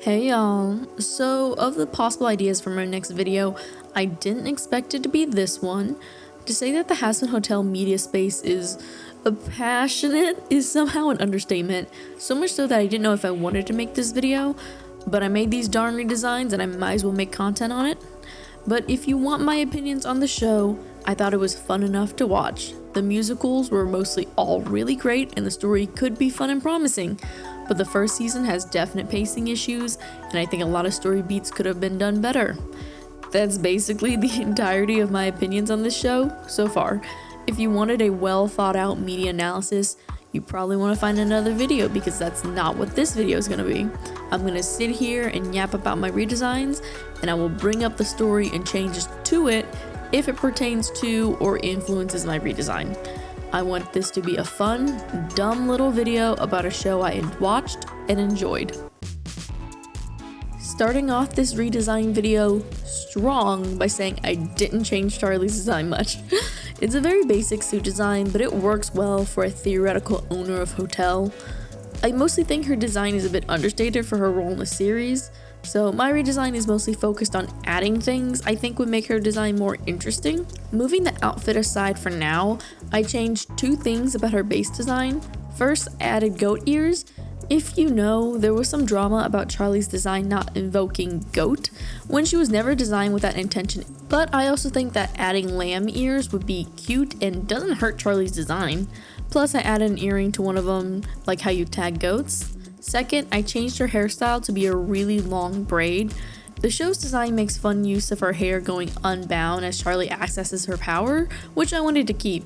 Hey y'all, so of the possible ideas for my next video, I didn't expect it to be this one. To say that the Hazbin Hotel media space is passionate is somehow an understatement, so much so that I didn't know if I wanted to make this video, but I made these darn redesigns and I might as well make content on it. But if you want my opinions on the show, I thought it was fun enough to watch. The musicals were mostly all really great and the story could be fun and promising, but the first season has definite pacing issues and I think a lot of story beats could have been done better. That's basically the entirety of my opinions on this show so far. If you wanted a well thought out media analysis, you probably want to find another video because that's not what this video is going to be. I'm going to sit here and yap about my redesigns, and I will bring up the story and changes to it if it pertains to or influences my redesign. I want this to be a fun, dumb little video about a show I watched and enjoyed. Starting off this redesign video strong by saying I didn't change Charlie's design much. It's a very basic suit design, but it works well for a theoretical owner of hotel. I mostly think her design is a bit understated for her role in the series, so my redesign is mostly focused on adding things I think would make her design more interesting. Moving the outfit aside for now, I changed two things about her base design. First, I added goat ears. If you know, there was some drama about Charlie's design not invoking goat, when she was never designed with that intention, but I also think that adding lamb ears would be cute and doesn't hurt Charlie's design. Plus, I added an earring to one of them, like how you tag goats. Second, I changed her hairstyle to be a really long braid. The show's design makes fun use of her hair going unbound as Charlie accesses her power, which I wanted to keep.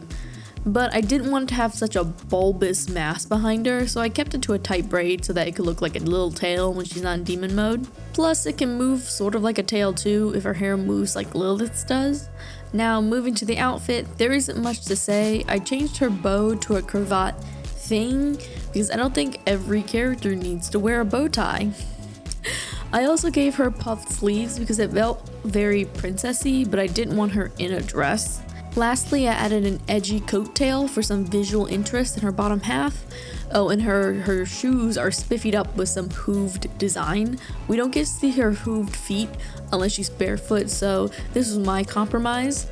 But I didn't want it to have such a bulbous mass behind her, so I kept it to a tight braid so that it could look like a little tail when she's not in demon mode. Plus, it can move sort of like a tail too if her hair moves like Lilith's does. Now, moving to the outfit, there isn't much to say. I changed her bow to a cravat thing because I don't think every character needs to wear a bow tie. I also gave her puffed sleeves because it felt very princessy, but I didn't want her in a dress. Lastly, I added an edgy coattail for some visual interest in her bottom half. Oh, and her shoes are spiffied up with some hooved design. We don't get to see her hooved feet unless she's barefoot, so this was my compromise.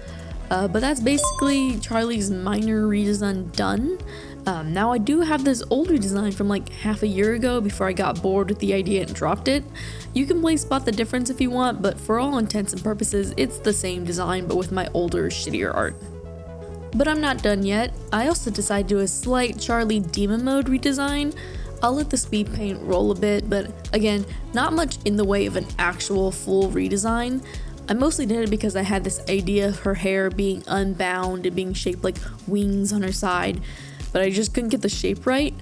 But that's basically Charlie's minor redesign done. Now I do have this old redesign from like half a year ago before I got bored with the idea and dropped it. You can play spot the difference if you want, but for all intents and purposes, it's the same design but with my older, shittier art. But I'm not done yet. I also decided to do a slight Charlie demon mode redesign. I'll let the speed paint roll a bit, but again, not much in the way of an actual full redesign. I mostly did it because I had this idea of her hair being unbound and being shaped like wings on her side, but I just couldn't get the shape right.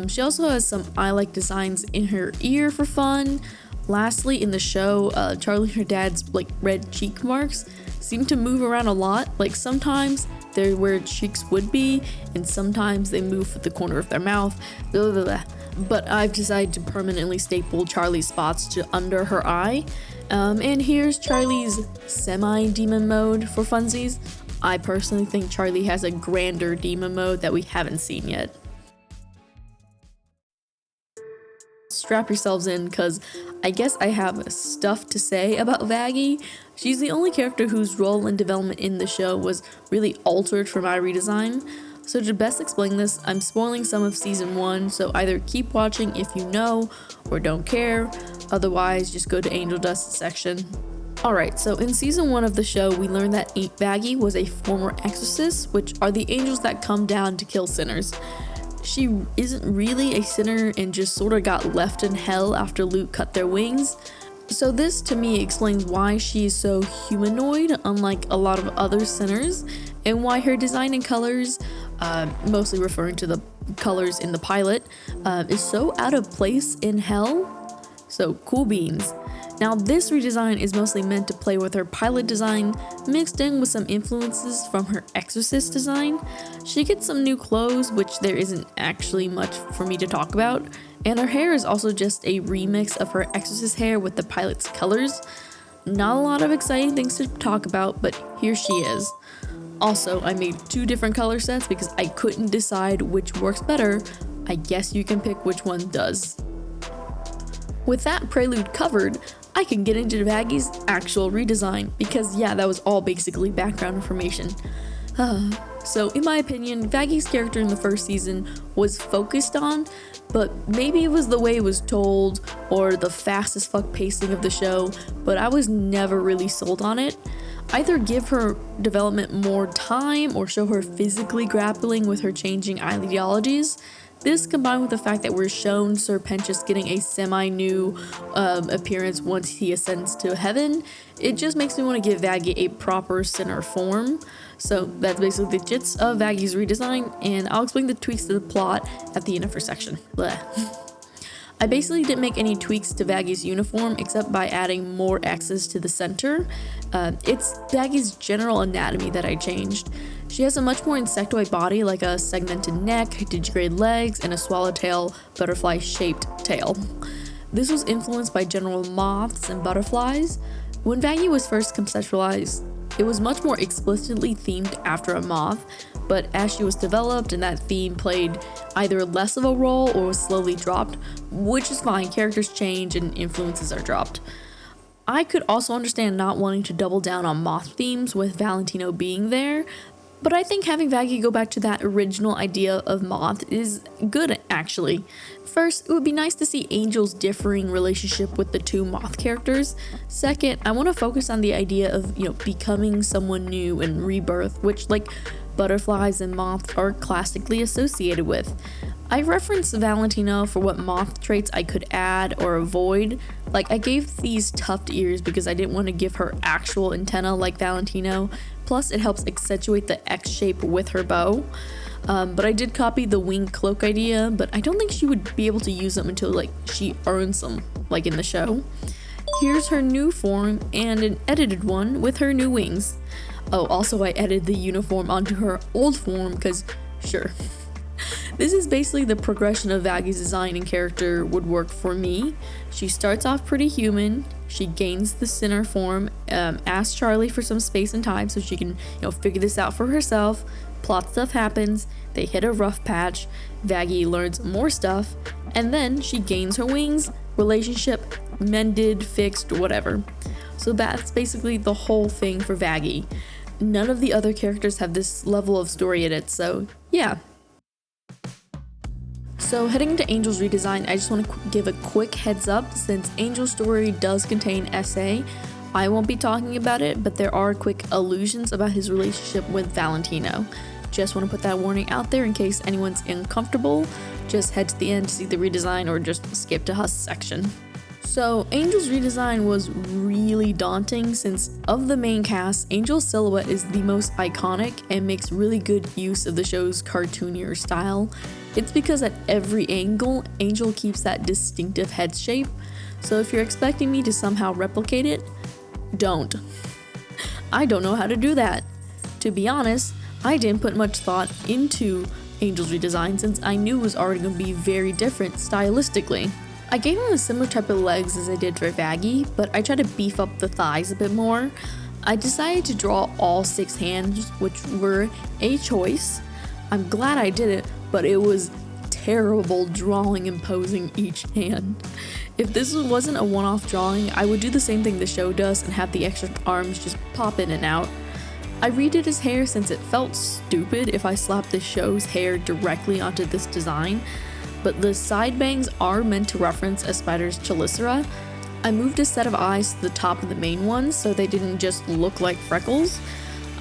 She also has some eye-like designs in her ear for fun. Lastly, in the show, Charlie and her dad's like red cheek marks seem to move around a lot. Like sometimes they're where cheeks would be, and sometimes they move with the corner of their mouth. Blah, blah, blah. But I've decided to permanently staple Charlie's spots to under her eye. And here's Charlie's semi-demon mode for funsies. I personally think Charlie has a grander demon mode that we haven't seen yet. Strap yourselves in, because I guess I have stuff to say about Vaggie. She's the only character whose role and development in the show was really altered for my redesign. So to best explain this, I'm spoiling some of season 1, so either keep watching if you know or don't care, otherwise just go to Angel Dust section. Alright, so in season 1 of the show, we learned that Vaggie was a former exorcist, which are the angels that come down to kill sinners. She isn't really a sinner and just sort of got left in hell after Luke cut their wings. So this to me explains why she is so humanoid, unlike a lot of other sinners, and why her design and colors, mostly referring to the colors in the pilot, is so out of place in hell. So cool beans. Now this redesign is mostly meant to play with her pilot design, mixed in with some influences from her exorcist design. She gets some new clothes, which there isn't actually much for me to talk about, and her hair is also just a remix of her exorcist hair with the pilot's colors. Not a lot of exciting things to talk about, but here she is. Also, I made 2 different color sets because I couldn't decide which works better. I guess you can pick which one does. With that prelude covered, I can get into Vaggie's actual redesign, because yeah, that was all basically background information. So in my opinion, Vaggie's character in the first season was focused on, but maybe it was the way it was told or the fast as fuck pacing of the show, but I was never really sold on it. Either give her development more time or show her physically grappling with her changing ideologies. This, combined with the fact that we're shown Sir Pentious getting a semi-new appearance once he ascends to heaven, it just makes me want to give Vaggie a proper center form. So that's basically the gist of Vaggie's redesign, and I'll explain the tweaks to the plot at the end of her section. Blech. I basically didn't make any tweaks to Vaggie's uniform except by adding more X's to the center. It's Vaggie's general anatomy that I changed. She has a much more insectoid body, like a segmented neck, digitigrade legs, and a swallowtail butterfly-shaped tail. This was influenced by general moths and butterflies. When Vaggie was first conceptualized, it was much more explicitly themed after a moth, but as she was developed and that theme played either less of a role or was slowly dropped, which is fine, characters change and influences are dropped. I could also understand not wanting to double down on moth themes with Valentino being there, but I think having Vaggie go back to that original idea of moth is good, actually. First, it would be nice to see Angel's differing relationship with the two moth characters. Second, I want to focus on the idea of, becoming someone new and rebirth, which, like, butterflies and moths are classically associated with. I referenced Valentino for what moth traits I could add or avoid. Like, I gave these tufted ears because I didn't want to give her actual antenna like Valentino, plus it helps accentuate the X shape with her bow. But I did copy the wing cloak idea, but I don't think she would be able to use them until she earns them, like in the show. Here's her new form and an edited one with her new wings. Oh, also I edited the uniform onto her old form because, sure. This is basically the progression of Vaggie's design and character would work for me. She starts off pretty human. She gains the center form, asks Charlie for some space and time so she can, figure this out for herself. Plot stuff happens, they hit a rough patch, Vaggie learns more stuff, and then she gains her wings, relationship mended, fixed, whatever. So that's basically the whole thing for Vaggie. None of the other characters have this level of story in it, so yeah. So heading into Angel's redesign, I just want to give a quick heads up. Since Angel's story does contain SA, I won't be talking about it, but there are quick allusions about his relationship with Valentino. Just want to put that warning out there in case anyone's uncomfortable. Just head to the end to see the redesign or just skip to Husk's section. So Angel's redesign was really daunting since of the main cast, Angel's silhouette is the most iconic and makes really good use of the show's cartoonier style. It's because at every angle, Angel keeps that distinctive head shape, so if you're expecting me to somehow replicate it, don't. I don't know how to do that. To be honest, I didn't put much thought into Angel's redesign since I knew it was already going to be very different stylistically. I gave him a similar type of legs as I did for Vaggie, but I tried to beef up the thighs a bit more. I decided to draw all 6 hands, which were a choice. I'm glad I did it, but it was terrible drawing and posing each hand. If this wasn't a one-off drawing, I would do the same thing the show does and have the extra arms just pop in and out. I redid his hair since it felt stupid if I slapped the show's hair directly onto this design, but the side bangs are meant to reference a spider's chelicera. I moved a set of eyes to the top of the main ones so they didn't just look like freckles.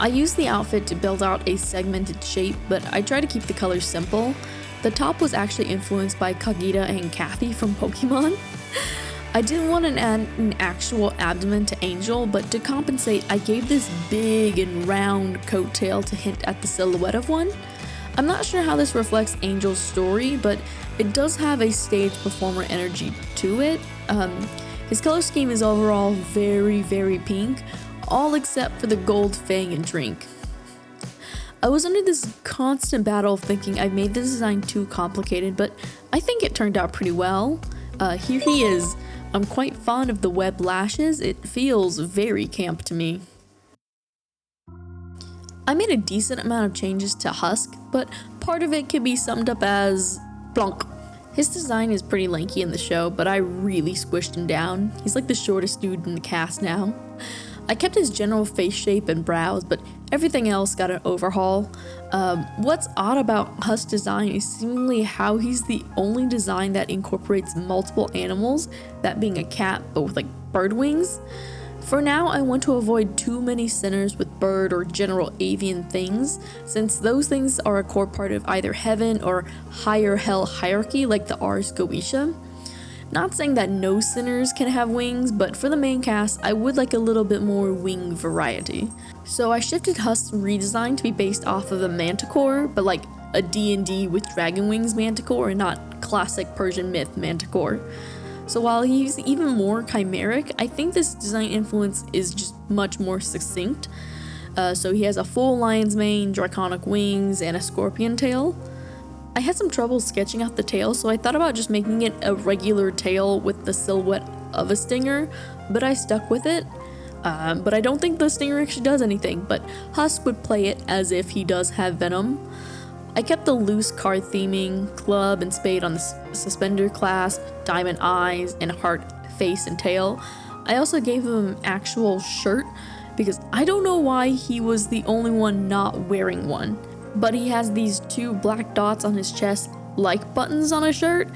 I used the outfit to build out a segmented shape, but I tried to keep the colors simple. The top was actually influenced by Kagita and Kathy from Pokemon. I didn't want to add an actual abdomen to Angel, but to compensate, I gave this big and round coattail to hint at the silhouette of one. I'm not sure how this reflects Angel's story, but it does have a stage performer energy to it. His color scheme is overall very, very pink, all except for the gold fang and drink. I was under this constant battle of thinking I made the design too complicated, but I think it turned out pretty well. Here he is. I'm quite fond of the web lashes. It feels very camp to me. I made a decent amount of changes to Husk, but part of it can be summed up as plonk. His design is pretty lanky in the show, but I really squished him down. He's like the shortest dude in the cast now. I kept his general face shape and brows, but everything else got an overhaul. What's odd about Husk's design is seemingly how he's the only design that incorporates multiple animals, that being a cat but with like bird wings. For now, I want to avoid too many centers with bird or general avian things, since those things are a core part of either heaven or higher hell hierarchy like the Ars Goetia. Not saying that no sinners can have wings, but for the main cast, I would like a little bit more wing variety. So I shifted Husk's redesign to be based off of a manticore, but like a D&D with dragon wings manticore and not classic Persian myth manticore. So while he's even more chimeric, I think this design influence is just much more succinct. So he has a full lion's mane, draconic wings, and a scorpion tail. I had some trouble sketching out the tail, so I thought about just making it a regular tail with the silhouette of a stinger, but I stuck with it. But I don't think the stinger actually does anything, but Husk would play it as if he does have venom. I kept the loose card theming, club and spade on the suspender clasp, diamond eyes, and heart face and tail. I also gave him an actual shirt because I don't know why he was the only one not wearing one. But he has these 2 black dots on his chest like buttons on a shirt.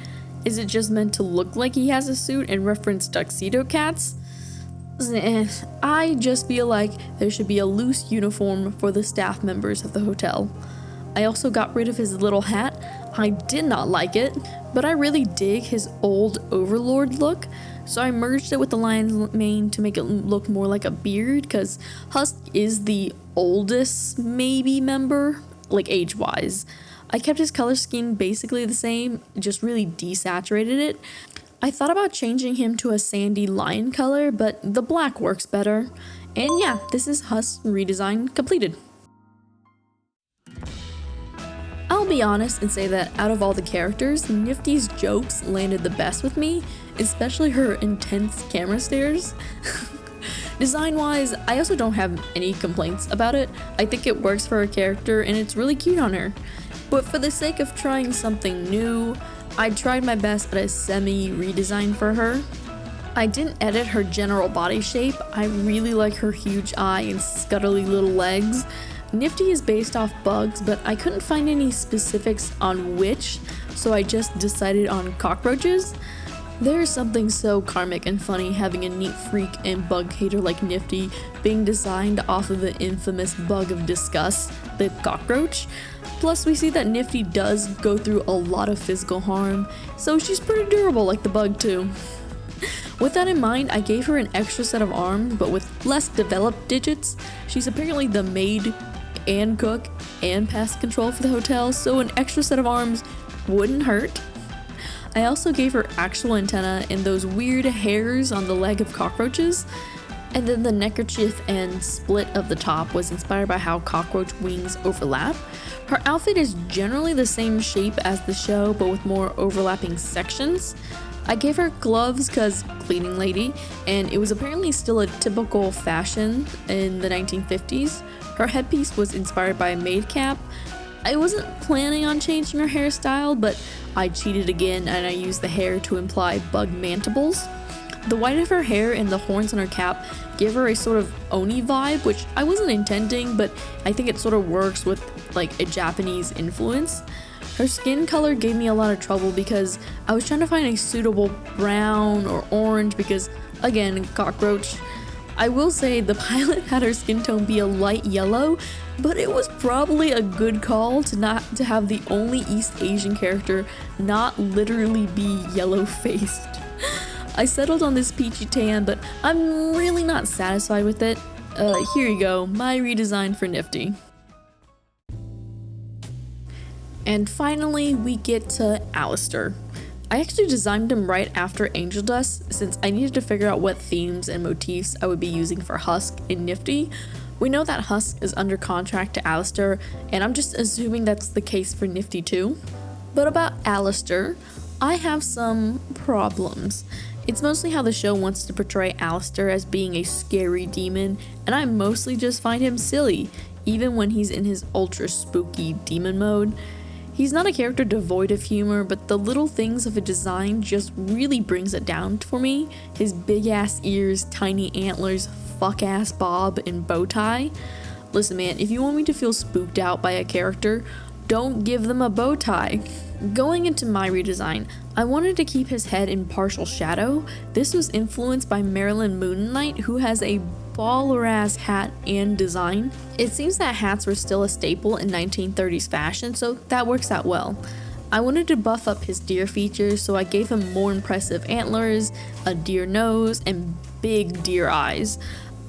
Is it just meant to look like he has a suit and reference tuxedo cats? I just feel like there should be a loose uniform for the staff members of the hotel. I also got rid of his little hat. I did not like it, but I really dig his old overlord look, so I merged it with the lion's mane to make it look more like a beard, because Husk is the oldest maybe member, like age-wise. I kept his color scheme basically the same, just really desaturated it. I thought about changing him to a sandy lion color, but the black works better. And yeah, this is Husk's redesign completed. I'll be honest and say that out of all the characters, Niffty's jokes landed the best with me, especially her intense camera stares. Design-wise, I also don't have any complaints about it. I think it works for her character and it's really cute on her. But for the sake of trying something new, I tried my best at a semi-redesign for her. I didn't edit her general body shape. I really like her huge eye and scuttly little legs. Niffty is based off bugs, but I couldn't find any specifics on which, so I just decided on cockroaches. There's something so karmic and funny having a neat freak and bug hater like Niffty being designed off of the infamous bug of disgust, the cockroach. Plus, we see that Niffty does go through a lot of physical harm, so she's pretty durable like the bug too. With that in mind, I gave her an extra set of arms, but with less developed digits. She's apparently the maid and cook and pest control for the hotel, so an extra set of arms wouldn't hurt. I also gave her actual antenna and those weird hairs on the leg of cockroaches. And then the neckerchief and split of the top was inspired by how cockroach wings overlap. Her outfit is generally the same shape as the show, but with more overlapping sections. I gave her gloves because cleaning lady, and it was apparently still a typical fashion in the 1950s. Her headpiece was inspired by a maid cap. I wasn't planning on changing her hairstyle, but I cheated again and I used the hair to imply bug mandibles. The white of her hair and the horns on her cap give her a sort of Oni vibe, which I wasn't intending, but I think it sort of works with like a Japanese influence. Her skin color gave me a lot of trouble because I was trying to find a suitable brown or orange because, again, cockroach. I will say the pilot had her skin tone be a light yellow, but it was probably a good call to have the only East Asian character not literally be yellow-faced. I settled on this peachy tan, but I'm really not satisfied with it. Here you go, my redesign for Niffty. And finally, we get to Alastor. I actually designed him right after Angel Dust since I needed to figure out what themes and motifs I would be using for Husk and Niffty. We know that Husk is under contract to Alastor, and I'm just assuming that's the case for Niffty too. But about Alastor, I have some problems. It's mostly how the show wants to portray Alastor as being a scary demon, and I mostly just find him silly, even when he's in his ultra spooky demon mode. He's not a character devoid of humor, but the little things of a design just really brings it down for me. His big ass ears, tiny antlers, fuck ass bob, and bow tie. Listen man, if you want me to feel spooked out by a character, don't give them a bow tie. Going into my redesign, I wanted to keep his head in partial shadow. This was influenced by Marilyn Moon Knight, who has a baller ass hat and design. It seems that hats were still a staple in 1930s fashion, so that works out well. I wanted to buff up his deer features, so I gave him more impressive antlers, a deer nose, and big deer eyes.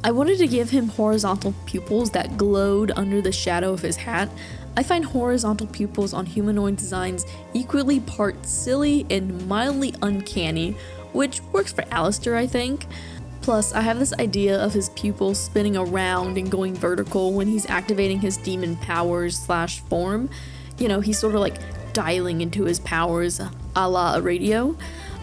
I wanted to give him horizontal pupils that glowed under the shadow of his hat. I find horizontal pupils on humanoid designs equally part silly and mildly uncanny, which works for Alastor, I think. Plus, I have this idea of his pupils spinning around and going vertical when he's activating his demon powers / form. You know, he's sort of like dialing into his powers a la a radio.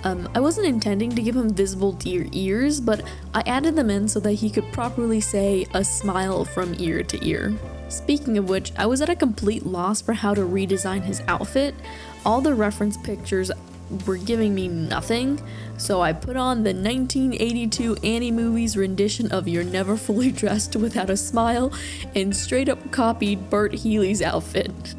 I wasn't intending to give him visible deer ears, but I added them in so that he could properly say a smile from ear to ear. Speaking of which, I was at a complete loss for how to redesign his outfit. All the reference pictures were giving me nothing, so I put on the 1982 Annie movie's rendition of You're Never Fully Dressed Without a Smile and straight up copied Bert Healy's outfit.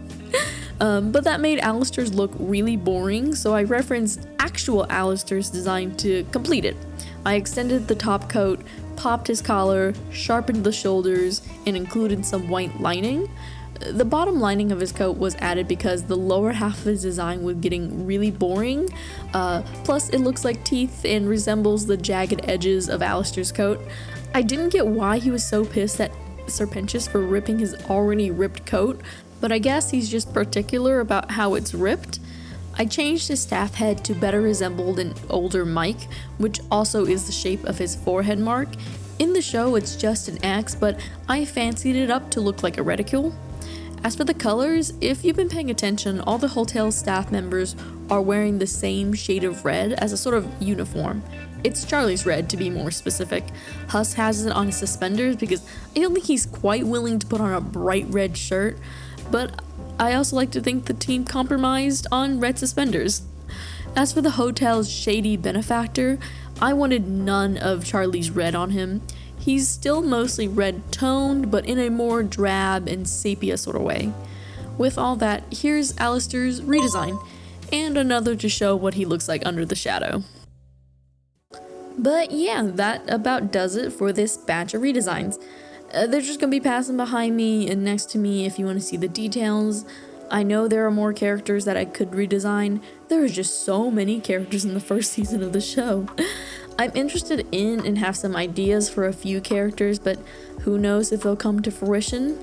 But that made Alastor's look really boring, so I referenced actual Alastor's design to complete it. I extended the top coat, popped his collar, sharpened the shoulders, and included some white lining. The bottom lining of his coat was added because the lower half of his design was getting really boring. Plus, it looks like teeth and resembles the jagged edges of Alastor's coat. I didn't get why he was so pissed at Serpentius for ripping his already ripped coat, but I guess he's just particular about how it's ripped. I changed his staff head to better resemble an older Mike, which also is the shape of his forehead mark. In the show, it's just an X, but I fancied it up to look like a reticule. As for the colors, if you've been paying attention, all the hotel staff members are wearing the same shade of red as a sort of uniform. It's Charlie's red, to be more specific. Husk has it on his suspenders because I don't think he's quite willing to put on a bright red shirt, but I also like to think the team compromised on red suspenders. As for the hotel's shady benefactor, I wanted none of Charlie's red on him. He's still mostly red toned, but in a more drab and sepia sort of way. With all that, here's Alastor's redesign, and another to show what he looks like under the shadow. But yeah, that about does it for this batch of redesigns. They're just gonna be passing behind me and next to me if you want to see the details. I know there are more characters that I could redesign. There are just so many characters in the first season of the show. I'm interested in and have some ideas for a few characters, but who knows if they'll come to fruition.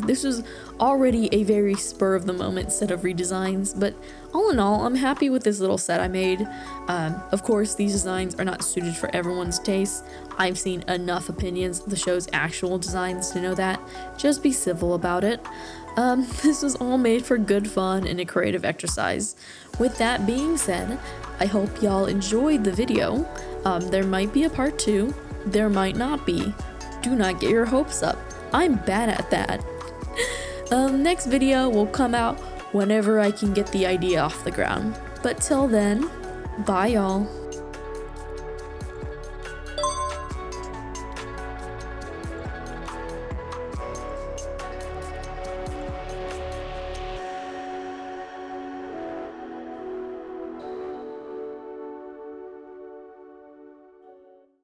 This was already a very spur of the moment set of redesigns, but all in all, I'm happy with this little set I made. Of course, these designs are not suited for everyone's taste. I've seen enough opinions of the show's actual designs to know that. Just be civil about it. This was all made for good fun and a creative exercise. With that being said, I hope y'all enjoyed the video. There might be a part 2, there might not be. Do not get your hopes up. I'm bad at that. Next video will come out whenever I can get the idea off the ground. But till then, bye y'all.